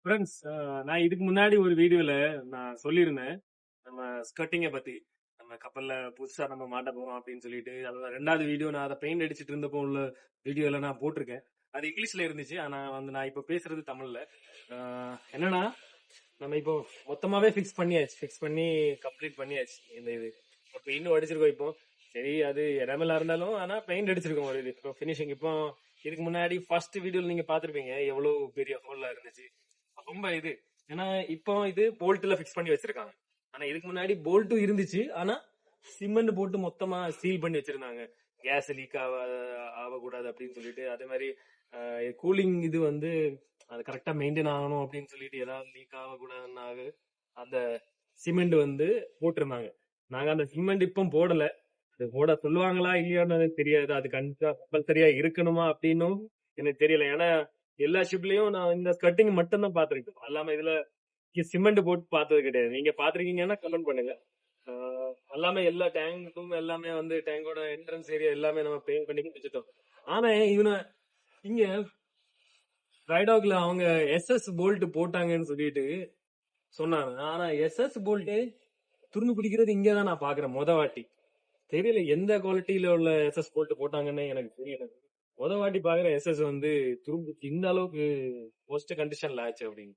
Friends, நான் இதுக்கு முன்னாடி ஒரு வீடியோல நான் சொல்லியிருந்தேன். நம்ம ஸ்கர்ட்டிங்கை பத்தி. நம்ம கப்பல்ல புதுசா நம்ம மாட்ட போறோம் அப்படின்னு சொல்லிட்டு, அதோட 2வது வீடியோ நான் அதை பெயிண்ட் அடிச்சிட்டு இருந்தப்போ உள்ள வீடியோல நான் போட்டிருக்கேன். அது இங்கிலீஷ்ல இருந்துச்சு. ஆனா வந்து நான் இப்ப பேசுறது தமிழ்ல. என்னன்னா, நம்ம இப்போ மொத்தமாவே ஃபிக்ஸ் பண்ணியாச்சு. ஃபிக்ஸ் பண்ணி கம்ப்ளீட் பண்ணியாச்சு. இந்த இது இப்போ பெயிண்டும் அடிச்சிருக்கோம். இப்போ சரி, அது இடமெல்லாம் இருந்தாலும் ஆனா பெயிண்ட் அடிச்சிருக்கோம். ஒரு இது இப்போ ஃபினிஷிங். இப்போ இதுக்கு முன்னாடி ஃபர்ஸ்ட் வீடியோல நீங்க பாத்திருப்பீங்க எவ்வளவு பெரிய ஹோல்லா இருந்துச்சு. ரொம்ப இது. ஏன்னா இப்போ இது போல்ட்ல ஃபிக்ஸ் பண்ணி வச்சிருக்காங்க. ஆனா இதுக்கு முன்னாடி போல்ட்டும் இருந்துச்சு. ஆனா சிமெண்ட் போட்டு மொத்தமா சீல் பண்ணி வச்சிருந்தாங்க. கேஸ் லீக் ஆகக்கூடாது அப்படின்னு சொல்லிட்டு. அதே மாதிரி கூலிங் இது வந்து அது கரெக்டா மெயின்டைன் ஆகணும் அப்படின்னு சொல்லிட்டு ஏதாவது லீக் ஆகக்கூடாதுன்னாக அந்த சிமெண்ட் வந்து போட்டிருந்தாங்க. நாங்க அந்த சிமெண்ட் இப்போ போடல. அது போட சொல்லுவாங்களா இல்லையான்னு தெரியாது. அது கம்பல்சரியா இருக்கணுமா அப்படின்னும் எனக்கு தெரியல. ஏன்னா எல்லா ஷிப்லயும் நான் இந்த ஸ்கர்ட்டிங் மட்டும் தான் பாத்திருக்கேன். எல்லாமே இதுல சிமெண்ட் போட்டு பார்த்தது கிடையாது. நீங்க பாத்திருக்கீங்கன்னா கமெண்ட் பண்ணுங்க. எல்லாமே எல்லா டேங்க்கும் எல்லாமே வந்து டேங்கோட என்ட்ரன்ஸ் ஏரியா எல்லாமே நம்ம பெயிண்ட் பண்ணி வச்சுட்டோம். ஆனா இவனை இங்க ரைடாக்ல அவங்க எஸ்எஸ் போல்ட் போட்டாங்கன்னு சொல்லிட்டு சொன்னாங்க. ஆனா எஸ்எஸ் போல்ட் துரும்பு பிடிக்கிறது இங்கதான் நான் பாக்குறேன் வாட்டி. தெரியல எந்த குவாலிட்டியில உள்ள எஸ்எஸ் போல்ட் போட்டாங்கன்னு எனக்கு தெரியல. வாட்டி பாக்குற எஸ்எஸ் வந்து துரும்பு இந்த அளவுக்கு ஒஸ்ட் கண்டிஷன்ல ஆச்சு அப்படின்னு.